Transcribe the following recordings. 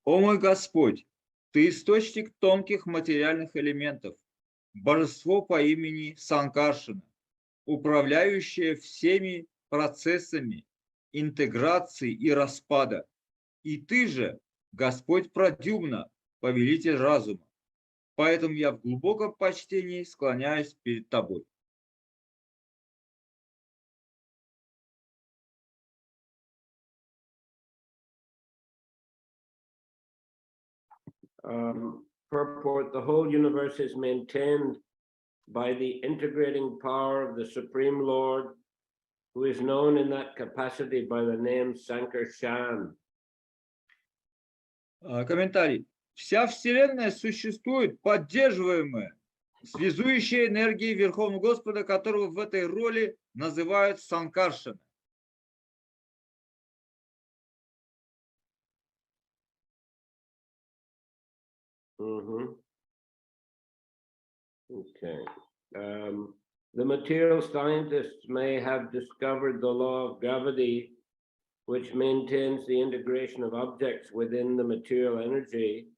О мой Господь, Ты источник тонких материальных элементов, божество по имени Санкаршана, управляющее всеми процессами интеграции и распада. И Ты же, Господь Прадьюмна, повелитель разума. Поэтому я в глубоком почтении склоняюсь перед Тобой. Purport: the whole universe is maintained by the integrating power of the Supreme Lord, who is known in that capacity by the name Sankarshan. Комментарий. Вся Вселенная существует, поддерживаемая связующей энергией Верховного Господа, которого в этой роли называют Санкаршана. Okay. The material scientists may have discovered the law of gravity, which maintains the integration of objects within the material energy,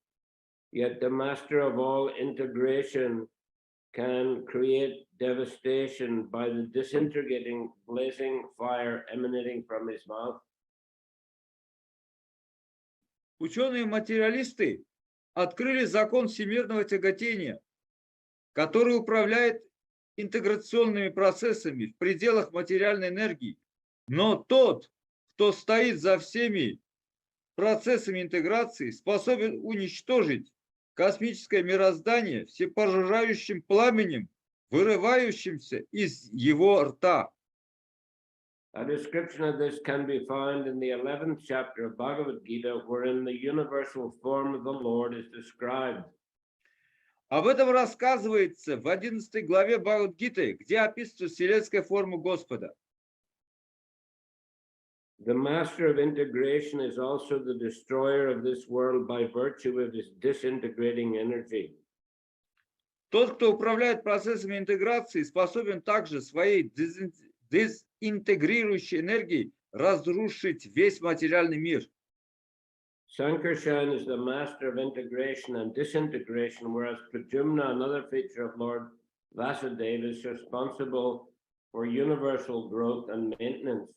yet the master of all integration can create devastation by the disintegrating blazing fire emanating from his mouth. Ученые-материалисты открыли закон всемирного тяготения, который управляет интеграционными процессами в пределах материальной энергии. Но тот, кто стоит за всеми процессами интеграции, способен уничтожить космическое мироздание всепожирающим пламенем, вырывающимся из его рта. A description of this can be found in the 11th chapter of Bhagavad Gita, wherein the universal form of the Lord is described. Об этом рассказывается в 11 главе Бхагавад-гиты, где описывается вселенская форма Господа. The master of integration is also the destroyer of this world by virtue of his disintegrating energy. Тот, кто управляет процессами интеграции, способен также своей дезинтегрирующей энергией разрушить весь материальный мир. Sankarshan is the master of integration and disintegration, whereas Pradyumna, another feature of Lord Vasudeva, is responsible for universal growth and maintenance.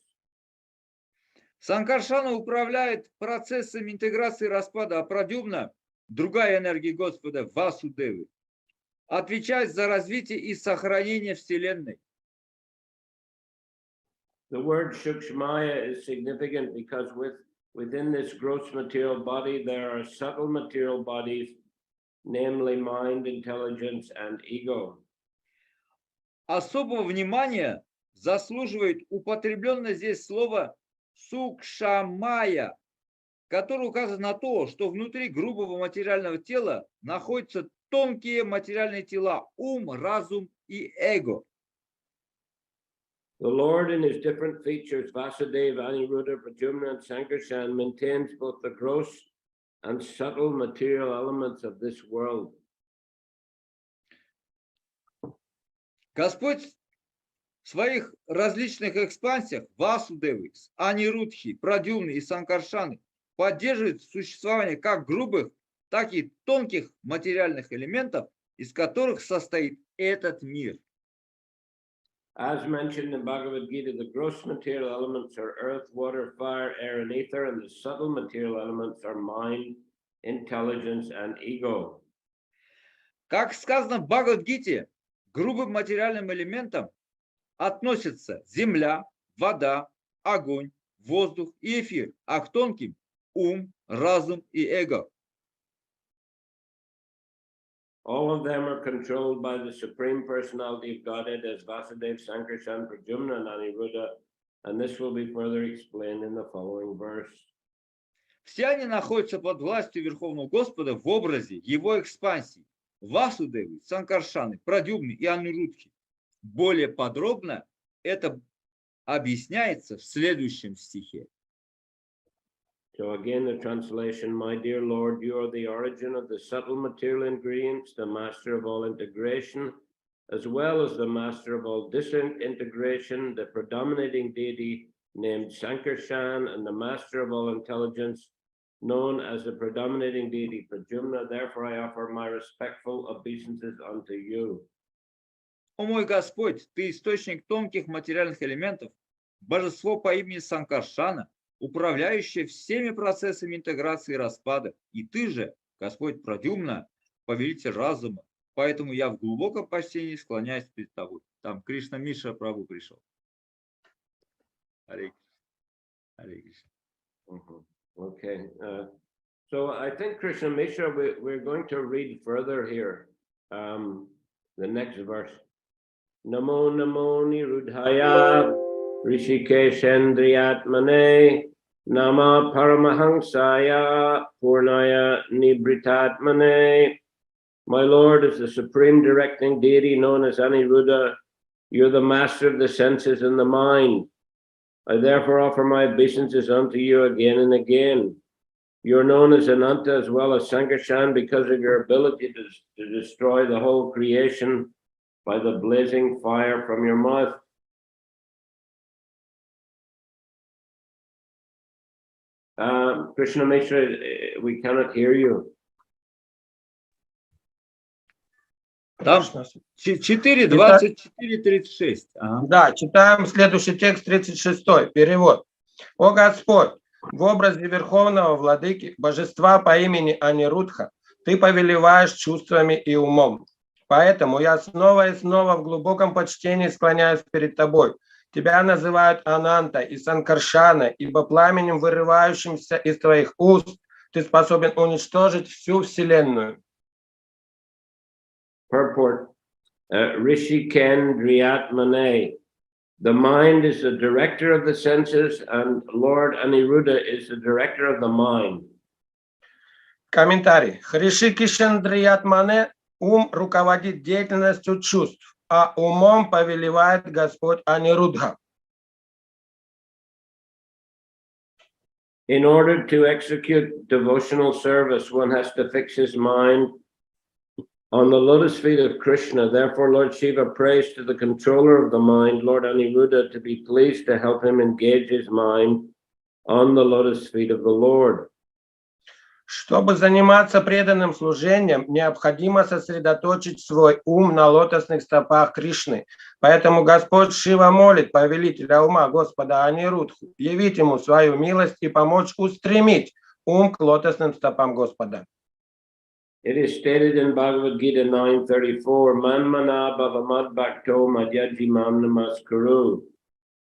Санкаршана управляет процессами интеграции и распада, а Прадьюмна, другая энергия Господа, Васудевы, отвечает за развитие и сохранение Вселенной. The word Shukshmaya is significant because within this gross material body, there are subtle material bodies, namely mind, intelligence, and ego. Особого внимания заслуживает употребленное здесь слово сукшамая, которое указывает на то, что внутри грубого материального тела находятся тонкие материальные тела, ум, разум и эго. The Lord in his different features, Vasudeva, Aniruddha, Pradyumna, and Sankarshan, maintains both the gross and subtle material elements of this world. Господь в своих различных экспансиях Васудевы, Анируддхи, Прадьюмны и Санкаршаны поддерживает существование как грубых, так и тонких материальных элементов, из которых состоит этот мир. As mentioned in Bhagavad Gita, the gross material elements are earth, water, fire, air, and ether, and the subtle material elements are mind, intelligence, and ego. Как сказано в Бхагавад-гите, грубым материальным элементам относятся земля, вода, огонь, воздух и эфир, а к тонким – ум, разум и эго. All of them are controlled by the Supreme Personality of Godhead as Vasudeva, Sankarshan, Pradyumna, and Aniruddha, and this will be further explained in the following verse. Все они находятся под властью Верховного Господа в образе его экспансии. Васудевы, Санкаршаны, Прадьюмны и Анируддхи. Более подробно это объясняется в следующем стихе. So again, the translation: My dear Lord, you are the origin of the subtle material ingredients, the master of all integration, as well as the master of all disintegration, the predominating deity named Sankarshan, and the master of all intelligence, known as the predominating deity Pradyumna. Therefore, I offer my respectful obeisances unto you. О мой Господь, Ты источник тонких материальных элементов, божество по имени Санкаршана, управляющее всеми процессами интеграции и распада. И Ты же, Господь Прадюмна, повелитель разума. Поэтому я в глубоком почтении склоняюсь перед Тобой. Там Кришна Миша Прабху пришел. Харе Кришна. Okay. So I think Krishna Mishra, we're going to read further here. The next verse. Namo Namo Niruddhaya Rishikeshendriyatmane Nama Paramahangsaya Purnaya Nibritatmane. My Lord is the supreme directing deity known as Aniruddha. You're the master of the senses and the mind. I therefore offer my obeisances unto you again and again. You're known as Ananta as well as Sankarshan because of your ability to destroy the whole creation by the blazing fire from your mouth. Krishna Mishra, we cannot hear you. Там 4, 24, 36. Да, читаем следующий текст, 36, перевод. О Господь, в образе Верховного Владыки, Божества по имени Анируддха, Ты повелеваешь чувствами и умом. Поэтому я снова и снова в глубоком почтении склоняюсь перед Тобой. Тебя называют Ананта и Санкаршана, ибо пламенем, вырывающимся из Твоих уст, Ты способен уничтожить всю Вселенную. Purport. Rishikendriyatmane. The mind is the director of the senses, and Lord Aniruddha is the director of the mind. Комментарий. Ришикешендриятмане, ум руководит деятельностью чувств, а умом повелевает Господь Анируддха. In order to execute devotional service, one has to fix his mind on the lotus feet of Krishna. Therefore, Lord Shiva prays to the controller of the mind, Lord Aniruddha, to be pleased to help him engage his mind on the lotus feet of the Lord. Чтобы заниматься преданным служением, необходимо сосредоточить свой ум на лотосных стопах Кришны. Поэтому Господь Шива молит повелителя ума Господа Анируддху явить ему свою милость и помочь устремить ум к лотосным стопам Господа. It is stated in Bhagavad Gita 9:34, Manmana bhavamad bhakto madhyajimam namaskuru.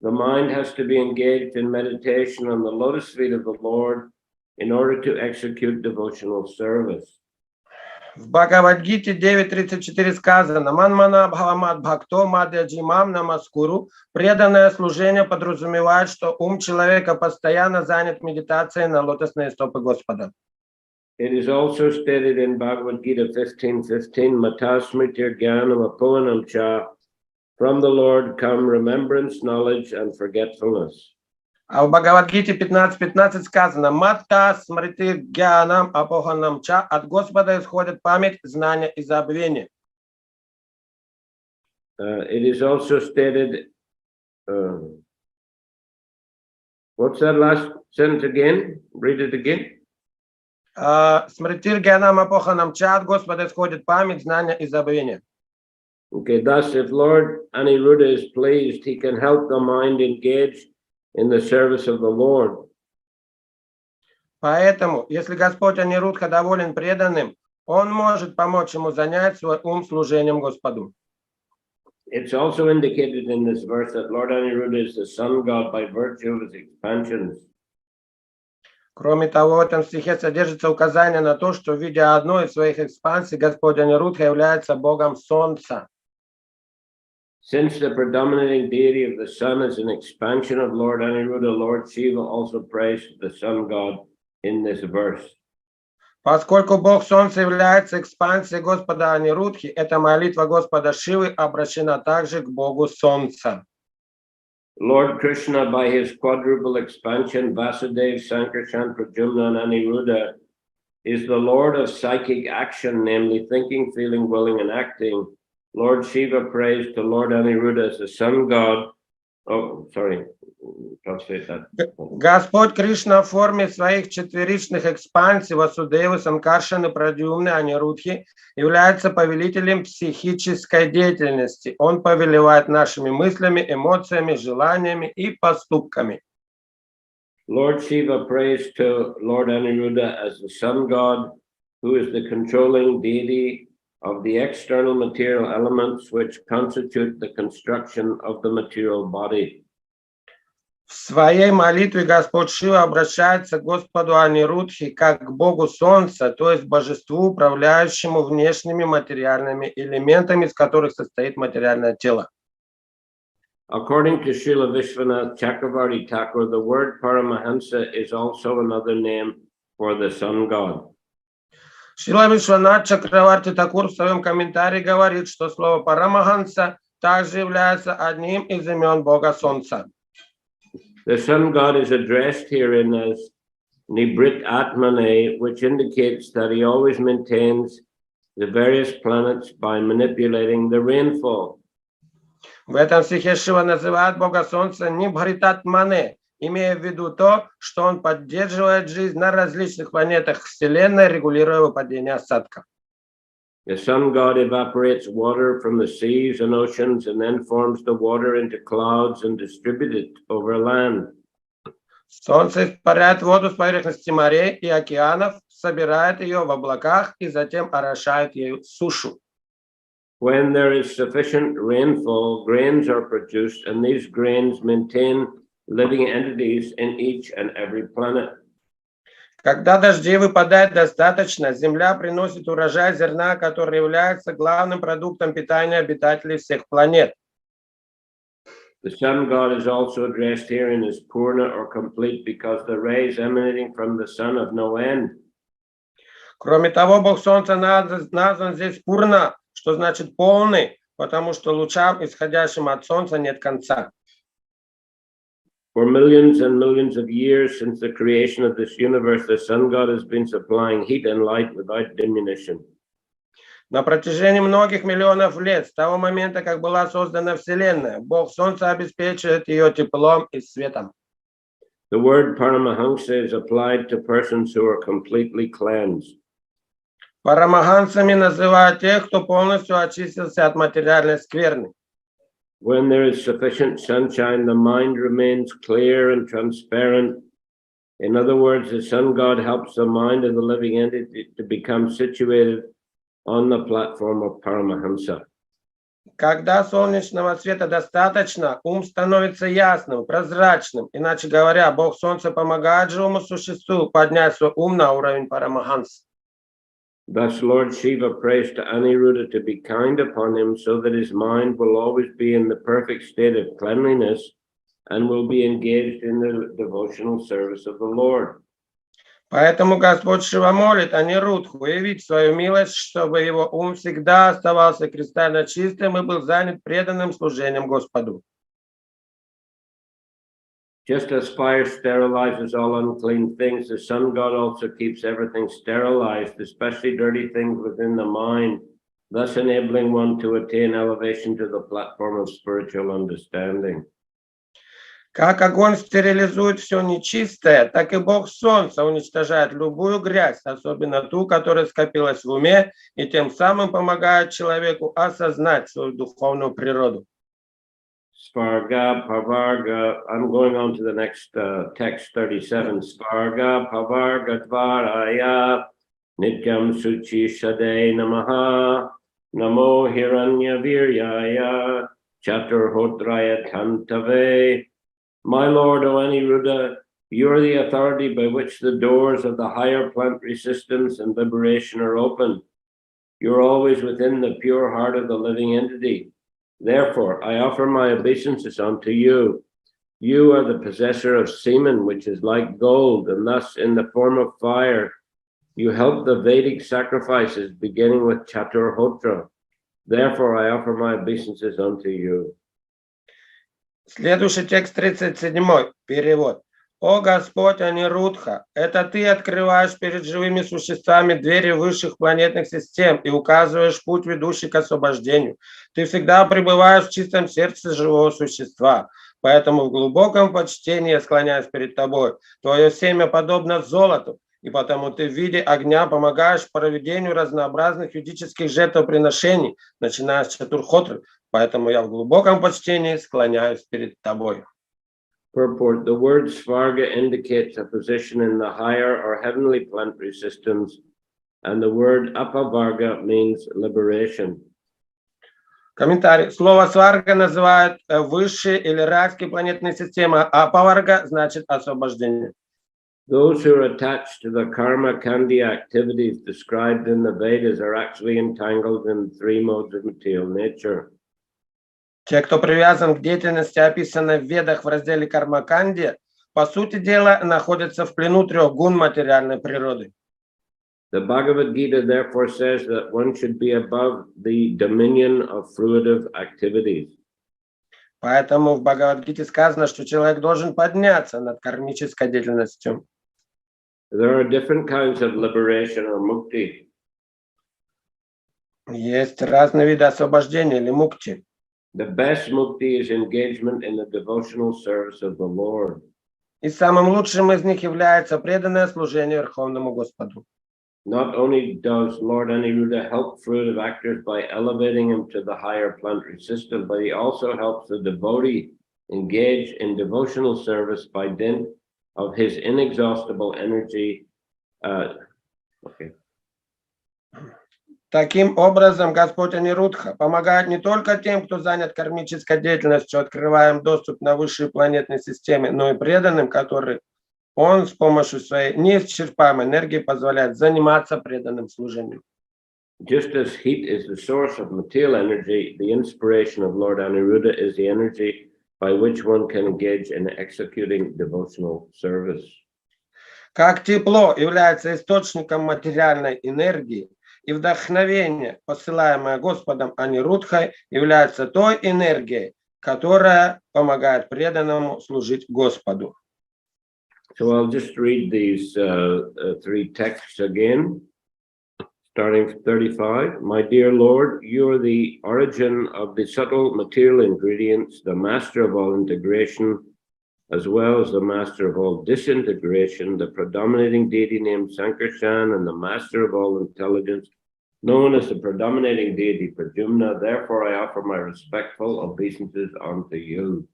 The mind has to be engaged in meditation on the lotus feet of the Lord in order to execute devotional service. В Бхагавад-гите 9.34 сказано: «Манмана бхавамад бхакто мадяджимам намаскуру». Преданное служение подразумевает, что ум человека постоянно занят медитацией на лотосные стопы Господа. It is also stated in Bhagavad Gita 15:15, Matasmitir Jnanam Apohanam Cha. From the Lord come remembrance, knowledge, and forgetfulness. А в Бхагавад-гите 15.15 сказано: «Матта смрити гьянам апоханам ча». От Господа исходит память, знание и забвение. It is also stated, what's that last sentence again? Read it again. Смритир гьянам апоханам ча. От Господа исходит память, знание и забвение. Okay, thus if Lord Aniruddha is pleased, he can help the mind engage in the service of the Lord. Поэтому, если Господь Анируддха доволен преданным, Он может помочь ему занять свой ум служением Господу. It's also indicated in this verse that Lord Aniruddha is the sun god by virtue of his expansions. Кроме того, в этом стихе содержится указание на то, что в виде одной из своих экспансий Господь Анируддха является Богом Солнца. Since the predominating deity of the sun is an expansion of Lord Aniruddha, Lord Shiva also prays to the sun god in this verse. Поскольку Бог Солнца является экспансией Господа Анируддхи, эта молитва Господа Шивы обращена также к Богу Солнца. Lord Krishna, by his quadruple expansion, Vasudev, Sankarshan, Pradyumna, and Aniruddha, is the Lord of psychic action, namely thinking, feeling, willing, and acting. Lord Shiva prays to Lord Aniruddha as the sun god Oh, sorry. Translate that. Господь Кришна в форме своих четверичных экспансий Васудевы, Санкаршаны, Прадьюмны, Анируддхи является повелителем психической деятельности. Он повелевает нашими мыслями, эмоциями, желаниями и поступками. Lord Shiva prays to Lord Aniruddha as the sun god, who is the controlling deity of the external material elements which constitute the construction of the material body. В своей молитве Господь Шива обращается к Господу Анируддхи как к Богу Солнца, то есть божеству, управляющему внешними материальными элементами, из которых состоит материальное тело. According to Srila Vishwanath Chakravarti Thakur, the word Paramahansa is also another name for the sun god. Шрила Вишванат Чакраварти Такур в своем комментарии говорит, что слово Парамаханса также является одним из имен Бога Солнца. The sun god is addressed herein as Nibrit Atmane, which indicates that he always maintains the various planets by manipulating the rainfall. В этом стихе Шива называет Бога Солнца Нибхритат Мане, имея в виду то, что он поддерживает жизнь на различных планетах Вселенной, регулируя выпадение осадков. The sun god evaporates water from the seas and oceans and then forms the water into clouds and distributes it over land. Солнце испаряет воду с поверхности морей и океанов, собирает ее в облаках и затем орошает ею сушу. When there is sufficient rainfall, grains are produced, and these grains maintain living entities in each and every planet. Когда дождей выпадает достаточно, земля приносит урожай зерна, который является главным продуктом питания обитателей всех планет. The sun god is also addressed herein as Purna or complete because the rays emanating from the sun have no end. Кроме того, Бог Солнца назван здесь Пурна, что значит полный, потому что лучам, исходящим от Солнца, нет конца. For millions and millions of years since the creation of this universe, the sun god has been supplying heat and light without diminution. На протяжении многих миллионов лет, с того момента, как была создана Вселенная, Бог Солнца обеспечивает ее теплом и светом. The word Paramahansa is applied to persons who are completely cleansed. Парамахансами называют тех, кто полностью очистился от материальной скверны. When there is sufficient sunshine, the mind remains clear and transparent. In other words, the sun god helps the mind of the living entity to become situated on the platform of Paramahansa. Когда солнечного света достаточно, ум становится ясным, прозрачным. Иначе говоря, Бог Солнца помогает живому существу поднять свой ум на уровень Парамаханса. Thus, Lord Shiva prays to Aniruddha to be kind upon him so that his mind will always be in the perfect state of cleanliness and will be engaged in the devotional service of the Lord. Поэтому Господь Шива молит Анируддху явить свою милость, чтобы его ум всегда оставался кристально чистым и был занят преданным служением Господу. Just as fire sterilizes all unclean things, the sun god also keeps everything sterilized, especially dirty things within the mind, thus enabling one to attain elevation to the platform of spiritual understanding. Как огонь стерилизует все нечистое, так и Бог Солнца уничтожает любую грязь, особенно ту, которая скопилась в уме, и тем самым помогает человеку осознать свою духовную природу. Svarga Pavarga, I'm going on to the next text 37. Svarga Pavarga Dvaraya Nityam Suchi Shade Namaha Namo Hiranya Viryaya Chaturhotraya Tantave. My Lord, O Aniruddha, you are the authority by which the doors of the higher planetary systems and liberation are opened. You are always within the pure heart of the living entity. Therefore, I offer my obeisances unto you. You are the possessor of semen, which is like gold, and thus in the form of fire, you help the Vedic sacrifices, beginning with Chaturhotra. Therefore, I offer my obeisances unto you. Следующий текст 37, перевод. О Господь Анируддха, это ты открываешь перед живыми существами двери высших планетных систем и указываешь путь, ведущий к освобождению. Ты всегда пребываешь в чистом сердце живого существа. Поэтому в глубоком почтении я склоняюсь перед тобой. Твое семя подобно золоту, и потому ты в виде огня помогаешь проведению разнообразных ведических жертвоприношений, начиная с Чатурхотры. Поэтому я в глубоком почтении склоняюсь перед тобой. Purport: the word Svarga indicates a position in the higher or heavenly planetary systems, and the word Apavarga means liberation. Комментарий. Слово сварга называют высшие или райские планетные системы, а апаварга значит освобождение. Those who are attached to the karma kandi activities described in the Vedas are actually entangled in three modes of material nature. Те, кто привязан к деятельности, описанной в Ведах в разделе Карма-канди, по сути дела, находятся в плену трех гун материальной природы. The Bhagavad Gita therefore says that one should be above the dominion of fruitive activities. Поэтому в Бхагавад-гите сказано, что человек должен подняться над кармической деятельностью. There are different kinds of liberation or mukti. Есть разные виды освобождения или мукти. The best mukti is engagement in the devotional service of the Lord. И самым лучшим из них является преданное служение Верховному Господу. Not only does Lord Anirudda help fruitive actors by elevating him to the higher planetary system, but he also helps the devotee engage in devotional service by dint of his inexhaustible energy. Таким образом, Господь Анируддха помогает не только тем, кто занят кармической деятельностью, открывая им доступ на высшие планетные системы, но и преданным, которые он с помощью своей неисчерпаемой энергии позволяет заниматься преданным служением. Just as heat is the source of material energy, the inspiration of Lord Anirudda is the energy by which one can engage in executing devotional service. Как тепло является источником материальной энергии, и вдохновение, посылаемое Господом Анируддхой, является той энергией, которая помогает преданному служить Господу. So I'll just read these three texts again, starting from 35. My dear Lord, you are the origin of the subtle material ingredients, the master of all integration, as well as the master of all disintegration, the predominating deity named Sankarshan, and the master of all intelligence, known as the predominating deity Pradyumna. Therefore, I offer my respectful obeisances unto you.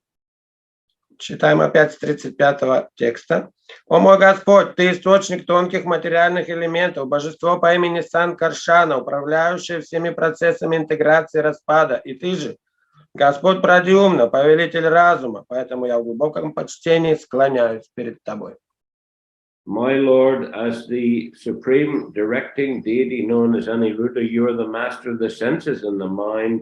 Читаем опять с 35 текста. «О мой Господь, Ты источник тонких материальных элементов, божество по имени Санкаршана, управляющее всеми процессами интеграции и распада, и Ты же, Господь Прадьюмна, повелитель разума, поэтому я в глубоком почтении склоняюсь перед Тобой». My Lord, as the supreme directing deity known as Anirudda, you are the master of the senses and the mind.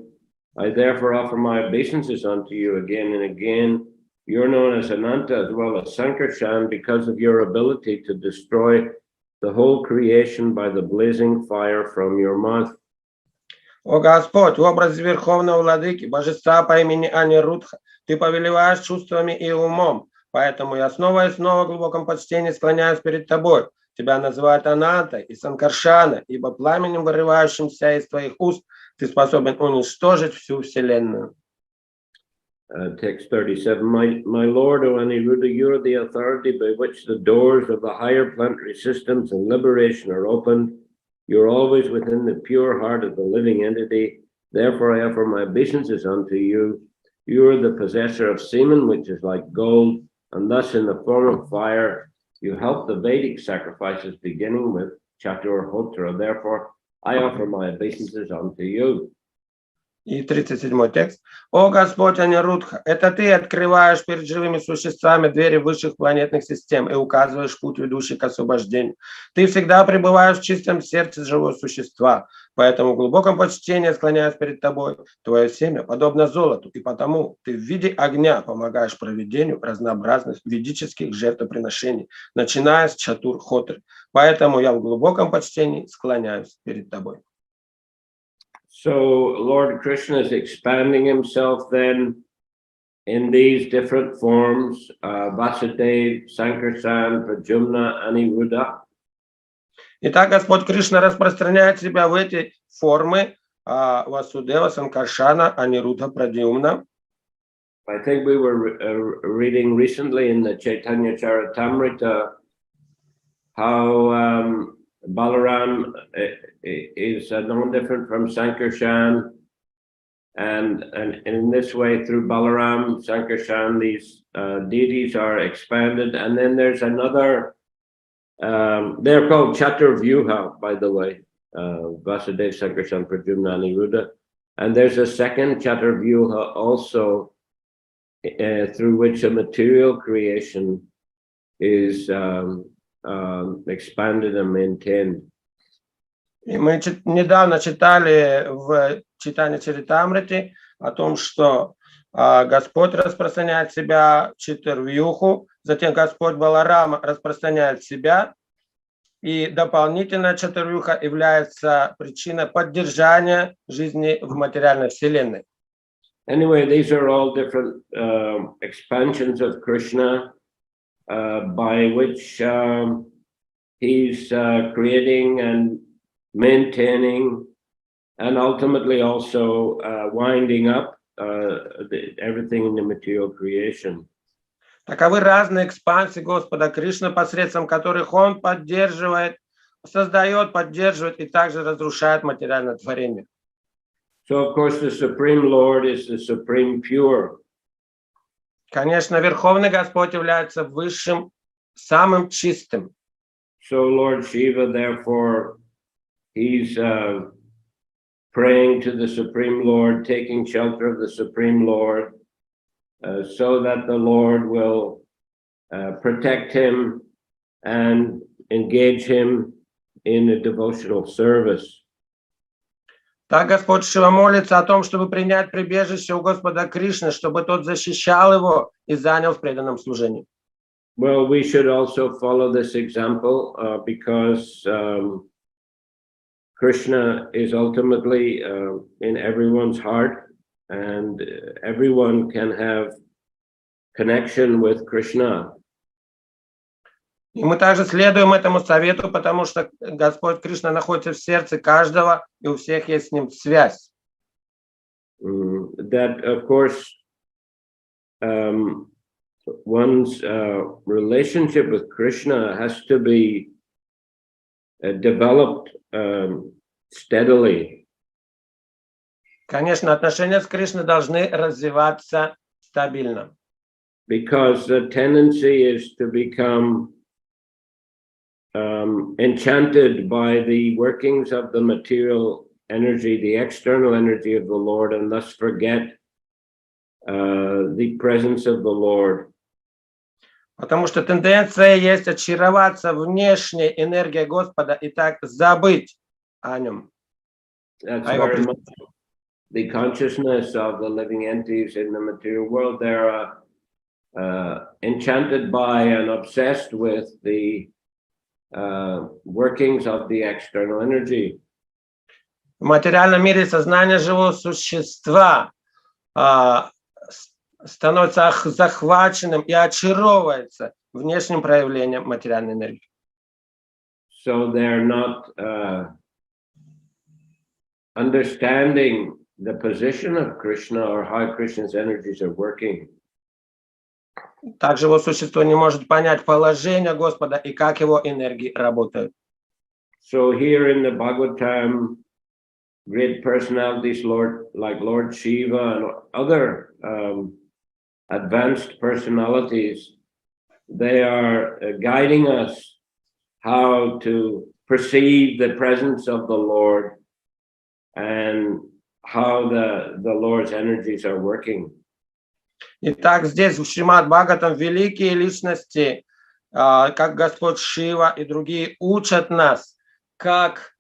I therefore offer my obeisances unto you again and again. You're known as Ananta as well as Sankarshan because of your ability to destroy the whole creation by the blazing fire from your mouth. О Господь, в образе Верховного Владыки, божества по имени Анируддха, Ты повелеваешь чувствами и умом, поэтому я снова и снова в глубоком почтении склоняюсь перед Тобой. Тебя называют Ананта и Санкаршана, ибо пламенем, вырывающимся из Твоих уст, Ты способен уничтожить всю Вселенную. Text 37. My Lord, O Anirudda, you are the authority by which the doors of the higher planetary systems and liberation are opened. You're always within the pure heart of the living entity. Therefore, I offer my obeisances unto you. You are the possessor of semen, which is like gold, and thus in the form of fire, you help the Vedic sacrifices beginning with Chaturhotra. Therefore, I offer my obeisances unto you. И 37 текст. «О Господь Анируддха, это Ты открываешь перед живыми существами двери высших планетных систем и указываешь путь, ведущий к освобождению. Ты всегда пребываешь в чистом сердце живого существа, поэтому в глубоком почтении склоняюсь перед Тобой. Твое семя подобно золоту, и потому Ты в виде огня помогаешь проведению разнообразных ведических жертвоприношений, начиная с Чатур-Хотры. Поэтому я в глубоком почтении склоняюсь перед Тобой». So Lord Krishna is expanding himself then in these different forms, Vasudev, Sankarshan, Pradyumna, Anirudda. Итак, Господь Кришна распространяет себя в эти формы Васудева, Санкаршана, Анируддха, Прадьюмна. I think we were reading recently in the Chaitanya Charitamrita how Balaram is no different from Sankarshan, and in this way, through Balaram, Sankarshan, these deities are expanded. And then there's another, they're called Chaturvyuha, by the way, Vasudev, Sankarshan, Pradyumna, Aniruddha. And there's a second Chaturvyuha also, through which a material creation is expanded and maintained. И мы недавно читали в читании Чаритамрити о том, что Господь распространяет себя Чатурвьюху, затем Господь Баларама распространяет себя, и дополнительно Чатурвьюха является причиной поддержания жизни в материальной вселенной. Anyway, these are all different expansions of Krishna by which he's creating and maintaining and ultimately also winding up everything in the material creation. Таковы разные экспансии Господа Кришны, посредством которых Он поддерживает, создает, поддерживает и также разрушает материальное творение. So, of course, the Supreme Lord is the Supreme Pure. Конечно, Верховный Господь является высшим, самым чистым. So, Lord Shiva, therefore, he's praying to the Supreme Lord, taking shelter of the Supreme Lord, so that the Lord will protect him and engage him in a devotional service. Так Господь Шива молится о том, чтобы принять прибежище у Господа Кришны, чтобы тот защищал его и занял в преданном служении. Well, we should also follow this example because Krishna is ultimately in everyone's heart, and everyone can have connection with Krishna. И мы также следуем этому совету, потому что Господь Кришна находится в сердце каждого, и у всех есть с ним связь. That, of course, one's relationship with Krishna has to be developed steadily. Конечно, отношения с Кришной должны развиваться стабильно. Because the tendency is to become enchanted by the workings of the material energy, the external energy of the Lord, and thus forget the presence of the Lord. Потому что тенденция есть очароваться внешней энергией Господа и так забыть о нем. That's very much the consciousness of the living entities in the material world. They're enchanted by and obsessed with the workings of the external energy. В материальном мире сознание живого существа становится захваченным и очаровывается внешним проявлением материальной энергии. So they're not understanding the position of Krishna or how Krishna's energies are working. Также его существо не может понять положение Господа и как его энергии работают. So here in the Bhagavatam, great personalities, like Lord Shiva and other advanced personalities, they are guiding us how to perceive the presence of the Lord and how the Lord's energies are working. Итак, здесь в Шримад Бхагаватам великие личности, как Господь Шива и другие, учат нас, как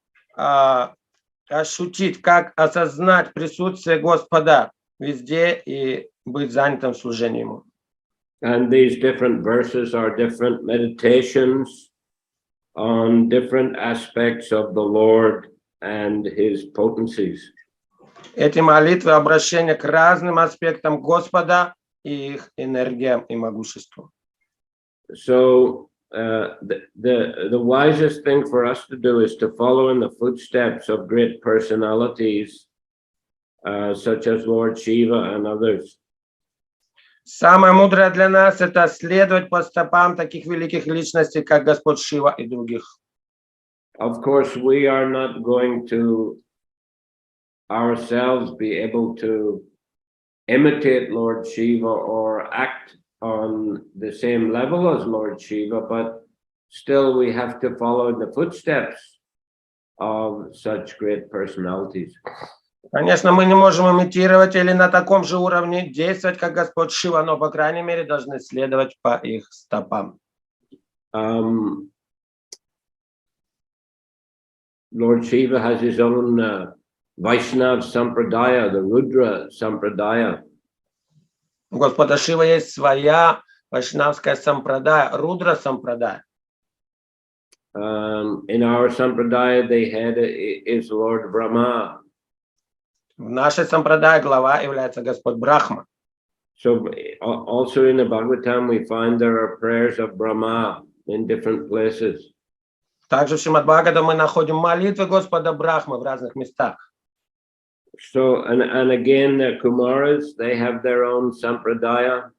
ощутить, как осознать присутствие Господа везде и быть занятым в служении Ему. And these different verses are different meditations on different aspects of the Lord and His potencies. Эти молитвы обращения к разным аспектам Господа и их энергиям и могуществу. So the wisest thing for us to do is to follow in the footsteps of great personalities such as Lord Shiva and others. Самое мудрое для нас — это следовать по стопам таких великих личностей, как Господь Шива и других. Of course, we are not going to ourselves be able to imitate Lord Shiva or act on the same level as Lord Shiva, but still we have to follow in the footsteps of such great personalities. Конечно, мы не можем имитировать или на таком же уровне действовать, как Господь Шива, но, по крайней мере, должны следовать по их стопам. Lord Shiva has his own Vaishnav Sampradaya, the Rudra Sampradaya. У Господа Шива есть своя вайшнавская сампрадая, рудра сампрадая. In our Sampradaya, the head is Lord Brahma. В нашей сампрадае глава является Господь Брахма. So also in the Bhagavatam, we find there are prayers of Brahma in different places. Также в Шримад Бхагаватам мы находим молитвы Господа Брахмы в разных местах. So, and again, the Kumaras, they have their own Sampradaya.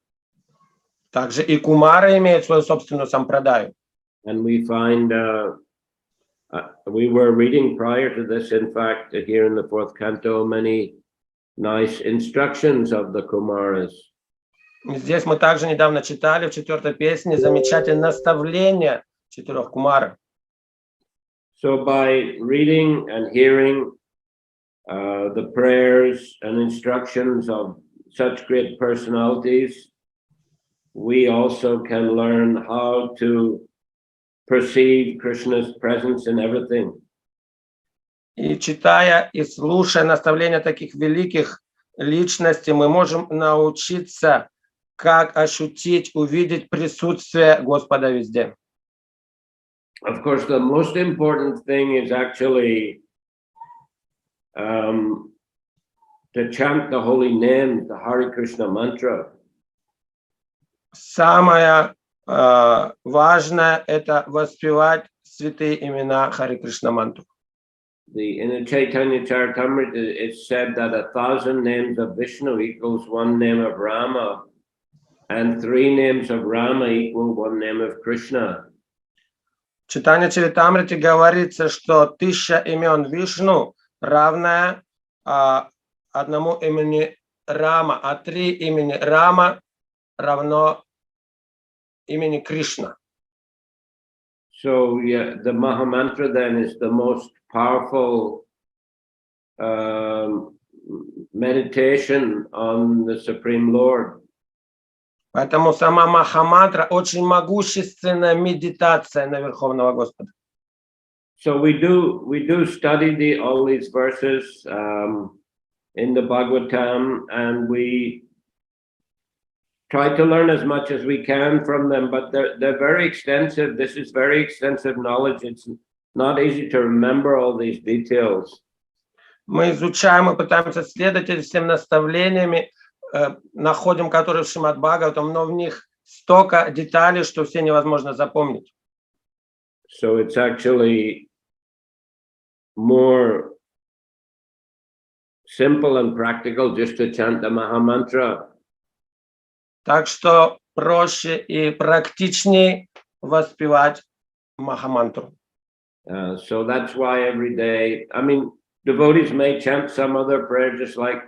Также и кумары имеют свою собственную сампрадаю. And we find, we were reading prior to this, in fact, here in the fourth canto, many nice instructions of the Kumaras. Здесь мы также недавно читали в 4-й песне замечательное наставление 4 кумаров. So by reading and hearing the prayers and instructions of such great personalities, we also can learn how to perceive Krishna's presence in everything. И читая и слушая наставления таких великих личностей, мы можем научиться, как ощутить, увидеть присутствие Господа везде. Of course, the most important thing is actually to chant the holy name, the Hare Krishna mantra. Самое важное — это воспевать святые имена Харе Кришна мантру. In the Chaitanya Charitamrita, it's said that 1,000 names of Vishnu equals 1 name of Rama, and 3 names of Rama equal 1 name of Krishna. В Читанья Чаритамрите говорится, что 1000 имен Вишну равное одному имени Рама, а 3 имени Рама равно имени Кришна. So yeah, the Mahamantra then is the most powerful meditation on the Supreme Lord. Поэтому сама Махамантра очень могущественная медитация на Верховного Господа. So we do study all these verses in the Bhagavatam, and we try to learn as much as we can from them, but they're very extensive. This is very extensive knowledge. It's not easy to remember all these details. Мы изучаем и пытаемся следовать всем наставлениями, находим которые в Шримад Бхагаватам, но в них столько деталей, что все невозможно запомнить. So it's actually more simple and practical just to chant the Mahamantra. Так что проще и практичнее воспевать Махамантру. So that's why every day, I mean, devotees may chant some other prayer, just like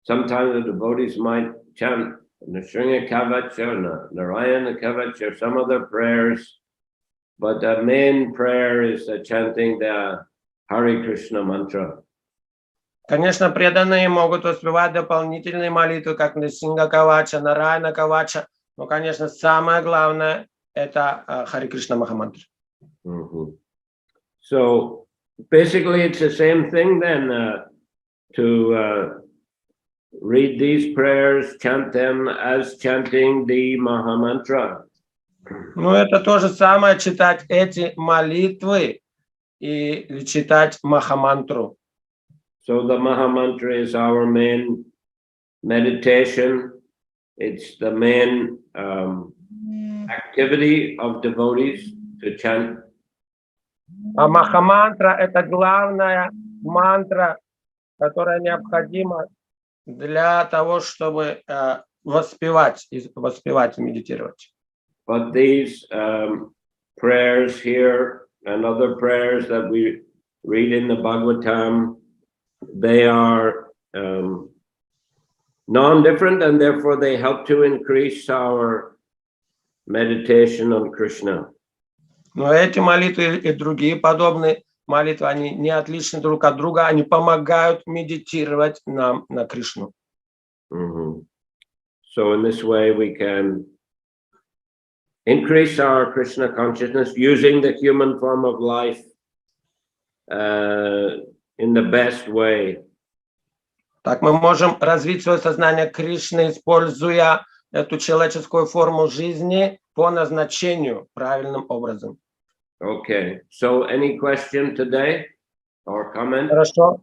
sometimes the devotees might chant Nrsimha Kavacha, Narayana Kavacha, or some other prayers, but the main prayer is chanting the Hare Krishna mantra. Конечно, преданные могут воспевать дополнительные молитвы, как Нрсимха Кавача, Нараяна Кавача, но, конечно, самое главное — это Харе Кришна Махамантра. So basically it's the same thing then, to read these prayers, chant them as chanting the Mahamantra. Ну, это то же самое — читать эти молитвы и читать Махамантру. So the Mahamantra is our main meditation. It's the main activity of devotees to chant. А Махамантра — это главная мантра, которая необходима для того, чтобы воспевать, воспевать и медитировать. But these prayers here and other prayers that we read in the Bhagavatam, they are non-different, and therefore they help to increase our meditation on Krishna. Но эти молитвы и другие подобные молитвы, они не отличны друг от друга, они помогают медитировать нам на Кришну. So in this way we can increase our Krishna consciousness using the human form of life in the best way. Так мы можем развить свое сознание Кришны, используя эту человеческую форму жизни по назначению правильным образом. Okay, so any question today or comment? Хорошо.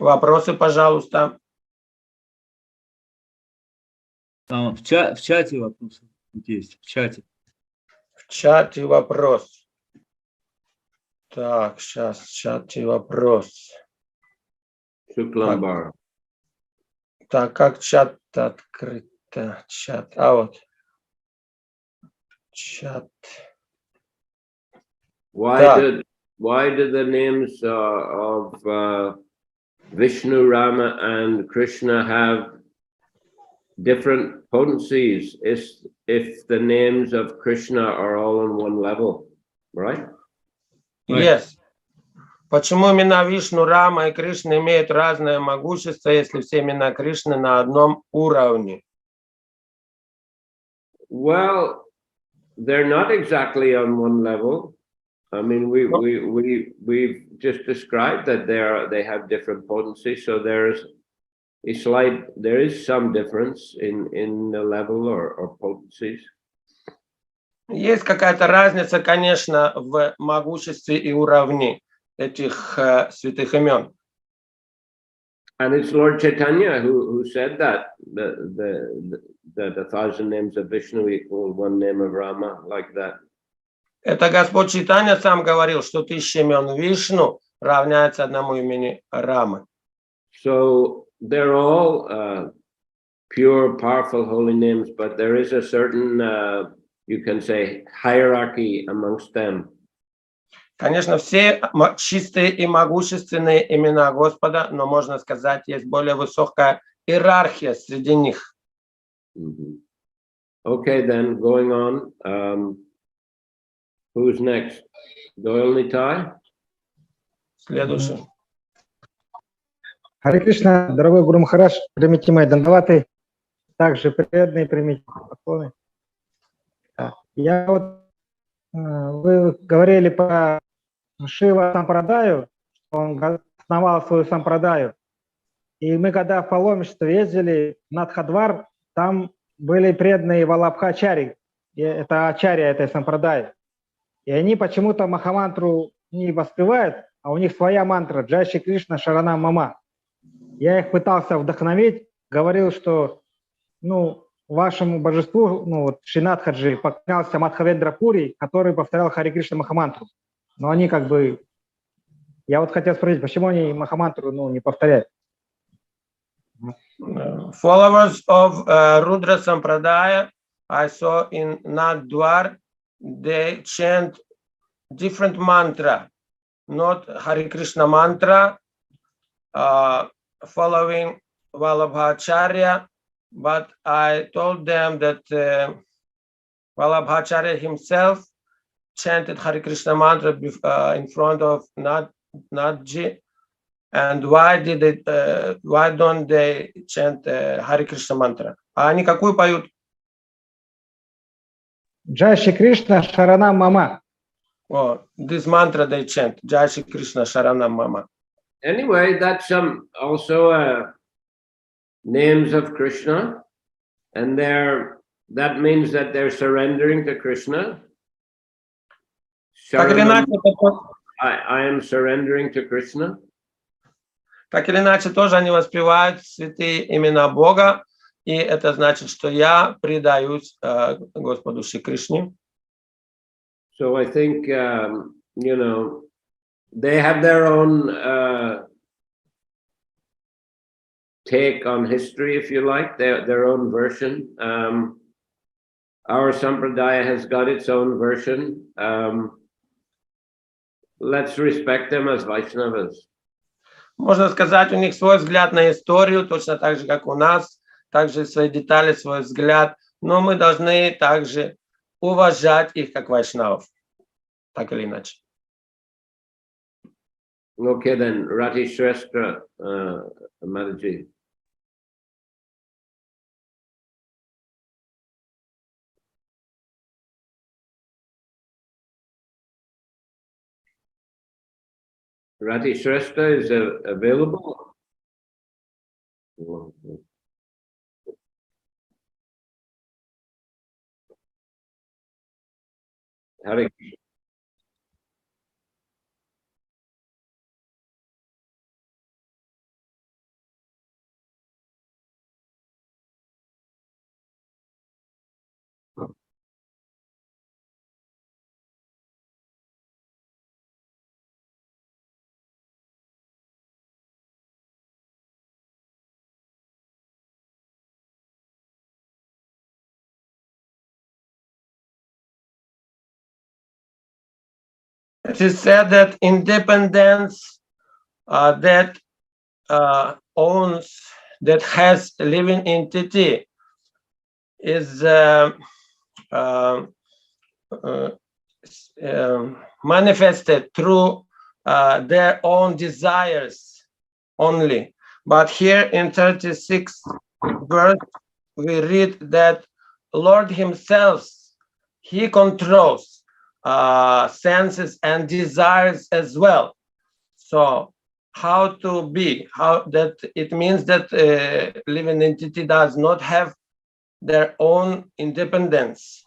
Вопросы, пожалуйста. Там в чате вопросы есть, в чате. В чате вопрос. Так, сейчас в чате вопрос. Shuklambar. Так, как чат открыт? Чат. А вот. Чат. Why did the names of Vishnu, Rama, and Krishna have different potencies if the names of Krishna are all on one level, right? Yes. Почему имена Вишну, Рама и Кришна имеют разное могущество, если все имена Кришны на одном уровне? Well, they're not exactly on one level. I mean, we've just described that they have different potencies, so there is some difference in the level or potencies. Есть какая-то разница, конечно, в могуществе и уровне этих святых имен. And it's Lord Chaitanya who said that the 1,000 names of Vishnu equal one name of Rama, like that. Это Господь Чайтанья сам говорил, что 1000 имен Вишну равняется одному имени Рамы. So they're all pure, powerful, holy names, but there is a certain, you can say, hierarchy amongst them. Конечно, все чистые и могущественные имена Господа, но можно сказать, есть более высокая иерархия среди них. Okay, then going on. Who's next? Doyle Nitai? Следующий. Харе Кришна, дорогой Гуру Махарадж, примите мои дандаваты, также преданные, примите поклоны. Я вот, вы говорили по Шива Сампрадаю, он основал свою Сампрадаю. И мы когда в паломничество ездили на Дхадвар, там были преданные Валабхачари, это ачарья этой Сампрадаи. И они почему-то Махамантру не воспевают, а у них своя мантра «Джай Кришна Шаранам Мама». Я их пытался вдохновить, говорил, что вашему божеству, Шринатхаджи поклонялся Мадхавендра Пури, который повторял Харе Кришна Махамантру. Но они я вот хотел спросить, почему они Махамантру не повторяют? Followers of Rudra Sampradaya, I saw in Nadwar, they chant different mantra, not Hare Krishna mantra, following Vallabhacharya, but I told them that Vallabhacharya himself chanted Hare Krishna mantra in front of Nadji, and why don't they chant Hare Krishna mantra? А они какую поют? Джай Шри Кришна Шаранам Мама. Oh, this mantra they chant, Jai Shri Krishna Sharanam Mama. Anyway, that's also names of Krishna, and that means that they're surrendering to Krishna. Sharanam, I am surrendering to Krishna. Так или иначе, тоже они воспевают святые имена Бога, и это значит, что я предаюсь Господу Шри Кришне. So I think, they have their own take on history, if you like, their own version. Our Sampradaya has got its own version. Let's respect them as Vaishnavas. Можно сказать, у них свой взгляд на историю, точно так же, как у нас, также свои детали, свой взгляд, но мы должны также уважать их как вайшнавов, так или иначе. Okay, then, Rati Shrestha, Mataji. Rati Shrestha is available. Hare Krishna. It is said that independence that owns, that has a living entity is manifested through their own desires only. But here in 36th verse, we read that Lord himself, he controls senses and desires as well. So how to be, how that it means that living entity does not have their own independence.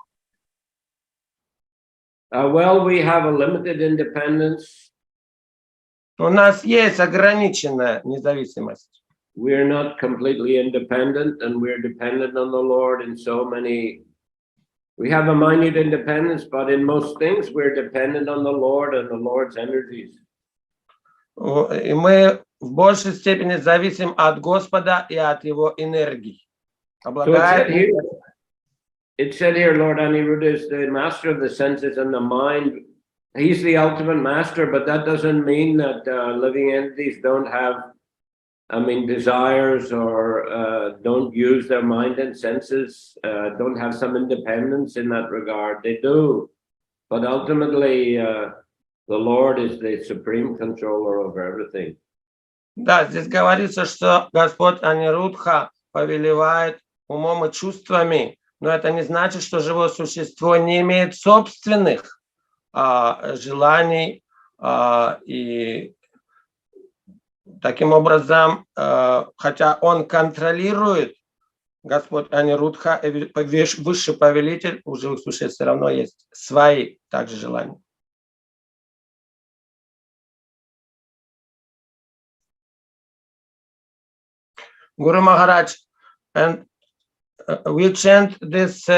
Well, we have a limited independence. У нас есть ограниченная независимость. We're not completely independent, and we're dependent on the Lord in so many. We have a minute independence, but in most things we're dependent on the Lord and the Lord's energies. И мы в большей степени зависим от Господа и от Его энергии. It said here, Lord Anirudda is the master of the senses and the mind. He's the ultimate master, but that doesn't mean that living entities don't have, desires or don't use their mind and senses, don't have some independence in that regard. They do. But ultimately, the Lord is the supreme controller over everything. Да, здесь говорится, что Господь Анируддха повелевает умом и чувствами, но это не значит, что живое существо не имеет собственных желаний, и таким образом, хотя он контролирует, Господь Анируддха, высший повелитель, у живых существ все равно есть свои также желания. Guru Maharaj, and we chant this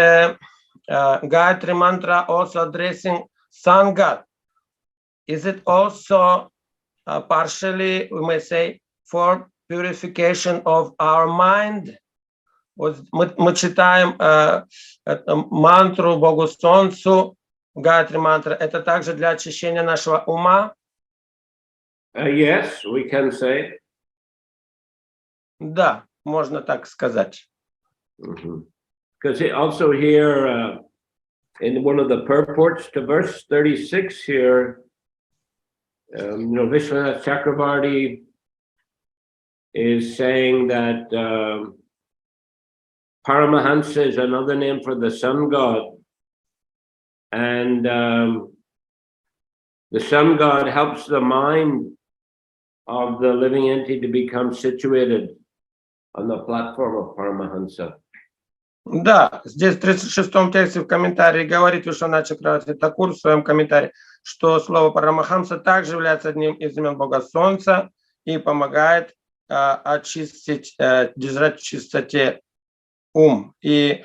Gayatri mantra also addressing Sangha. Is it also partially, we may say, for purification of our mind? Вот мы читаем мантру Богу Солнцу, Гayatri мантра. Это также для очищения нашего ума? Yes, we can say. Да, можно так сказать. Because also here, in one of the purports to verse 36 here, Vishwanath Chakravarti is saying that Paramahansa is another name for the sun god, and the sun god helps the mind of the living entity to become situated on the platform of Paramahansa. Да, здесь в 36-м тексте в комментарии говорит Вишванат Чакраварти Такур в своем комментарии, что слово Парамахамса также является одним из имен Бога Солнца и помогает очистить, держать в чистоте ум. И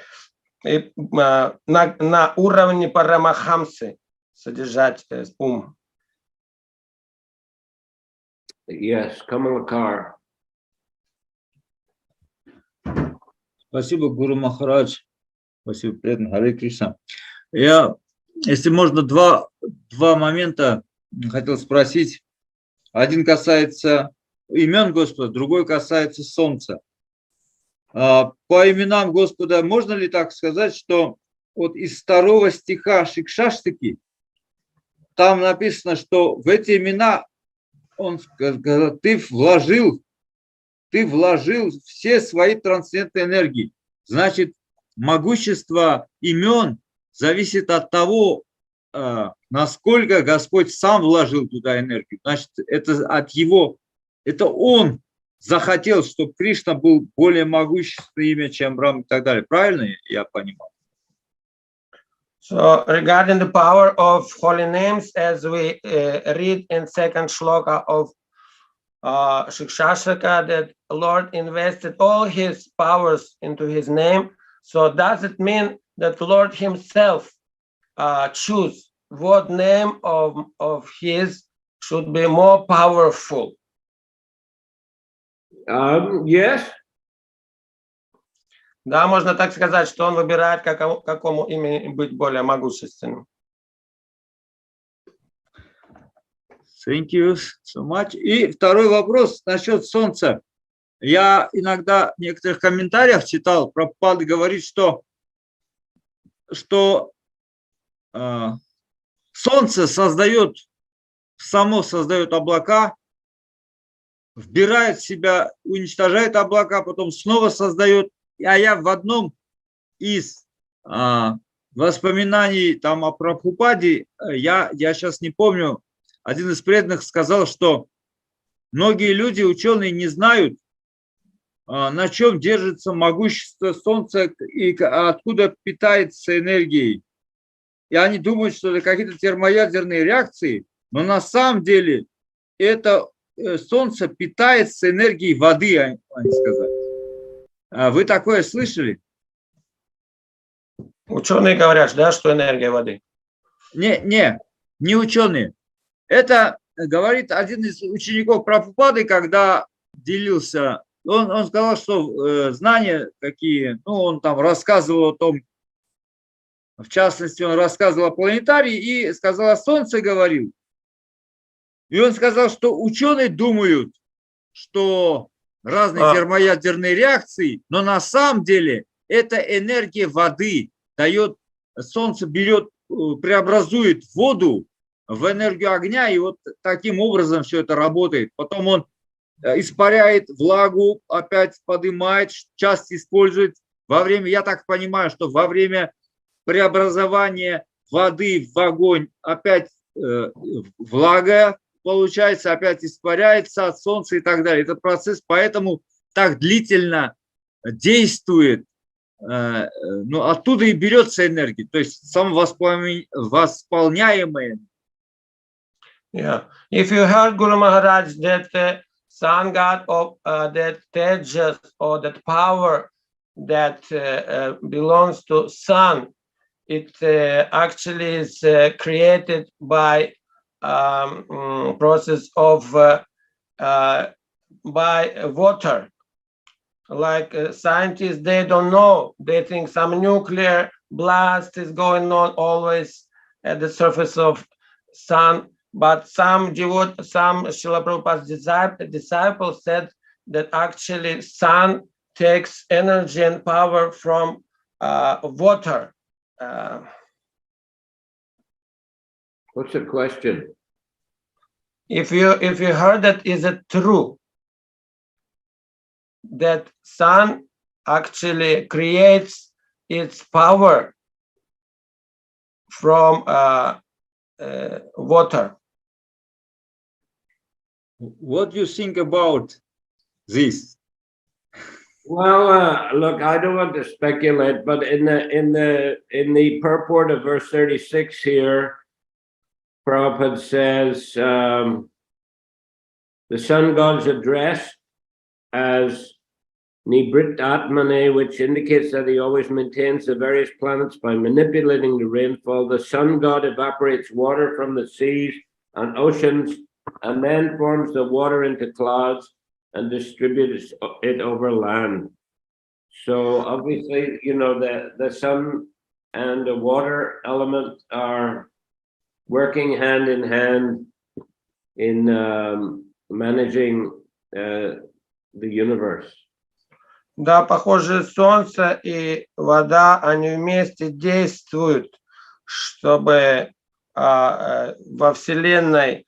на уровне Парамахамсы содержать ум. Yes, Kamalakar. Спасибо, Гуру Махарадж. Спасибо, преданный. Харе Кришна. Я, если можно, два момента хотел спросить. Один касается имен Господа, другой касается Солнца. По именам Господа можно ли так сказать, что вот из 2 стиха Шикшаштаки там написано, что в эти имена он сказал, ты вложил все свои трансцендентные энергии. Значит, могущество имен зависит от того, насколько Господь сам вложил туда энергию. Значит, это от его, это он захотел, чтобы Кришна был более могущественное имя, чем Рам и так далее. Правильно я понимаю? So regarding the power of holy names, as we read in second shloka of Shikshashaka, that Lord invested all his powers into his name. So does it mean that Lord himself choose what name of his should be more powerful? Yes. Да, можно так сказать, что он выбирает, какому имени быть более могущественным. Thank you so much. И второй вопрос насчет Солнца. Я иногда в некоторых комментариях читал, Прабхупада говорит, что Солнце само создает облака, вбирает в себя, уничтожает облака, потом снова создает. А я в одном из воспоминаний там о Прабхупаде, я сейчас не помню, один из преданных сказал, что многие люди, ученые, не знают, на чем держится могущество Солнца и откуда питается энергией. И они думают, что это какие-то термоядерные реакции, но на самом деле это Солнце питается энергией воды, они сказали. Вы такое слышали? Ученые говорят, да, что энергия воды. Не ученые. Это говорит один из учеников Прабхупады, когда делился. Он сказал, что знания какие, он там рассказывал о том, в частности, он рассказывал о планетарии и сказал о Солнце, говорил. И он сказал, что ученые думают, что разные термоядерные реакции, но на самом деле это энергия воды дает, Солнце берет, преобразует воду в энергию огня, и вот таким образом все это работает. Потом он испаряет влагу, опять поднимает, часть использует во время, я так понимаю, что во время преобразования воды в огонь опять влага получается, опять испаряется от солнца и так далее. Этот процесс поэтому так длительно действует, оттуда и берется энергия, то есть самовосполняемая. Yeah. If you heard Guru Maharaj that sun god of that tejas or that power that belongs to sun, it actually is created by process of by water. Like scientists, they don't know. They think some nuclear blast is going on always at the surface of sun. But some Srila Prabhupada's disciples said that actually sun takes energy and power from water. What's the question? If you heard that, is it true that sun actually creates its power from water? What do you think about this? Well, look, I don't want to speculate, but in the purport of verse 36 here, Prabhupada says the sun god's addressed as Nibrit Atmane, which indicates that he always maintains the various planets by manipulating the rainfall. The sun god evaporates water from the seas and oceans and then forms the water into clouds and distributes it over land. So obviously, you know, the sun and the water element are working hand in hand in managing the universe. Да, похоже, солнце и вода, они вместе действуют, чтобы во Вселенной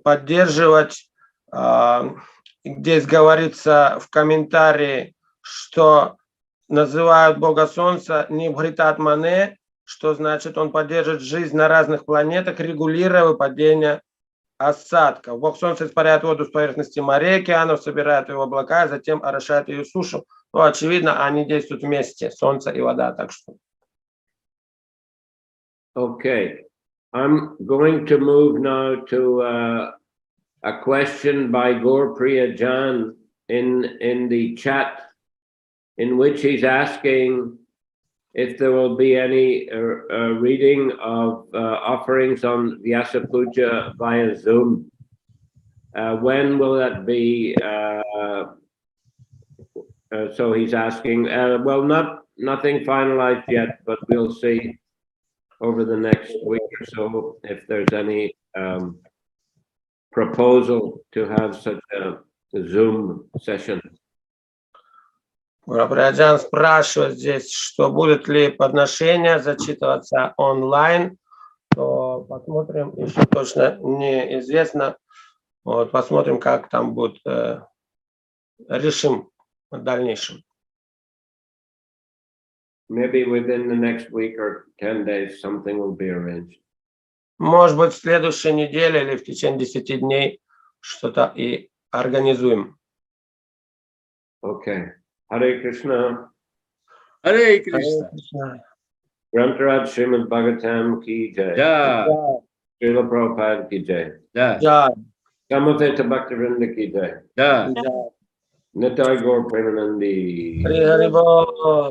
поддерживать, здесь говорится в комментарии, что называют Бога Солнца Нибхритат Мане, что значит он поддерживает жизнь на разных планетах, регулируя выпадение осадков. Бог Солнца испаряет воду с поверхности морей, океанов, собирает ее в облака, а затем орошает ее сушу. Ну, очевидно, они действуют вместе, Солнце и вода. Так что. Okay, I'm going to move now to a question by Gaurpriya Jan in the chat, in which he's asking if there will be any reading of offerings on Vyasa Puja via Zoom. When will that be? So he's asking, well, nothing finalized yet, but we'll see over the next week or so if there's any proposal to have such a Zoom session. Прабхупадан спрашивает здесь, что будет ли подношение зачитываться онлайн, то посмотрим, еще точно неизвестно. Вот, посмотрим, как там будет, решим в дальнейшем. Maybe within the next week or 10 days, something will be arranged. Может быть, в следующей неделе или в течение 10 дней что-то и организуем. Okay. Hare Krishna. Харе Кришна. Grantaraj Srimad Bhagavatam ki jai. Да, Шриле Прабхупаде ki jai. да, Да, Samaveta Bhaktivinoda ki jai. да. Nitai Gaur Premanandi. Хари Хари Бол.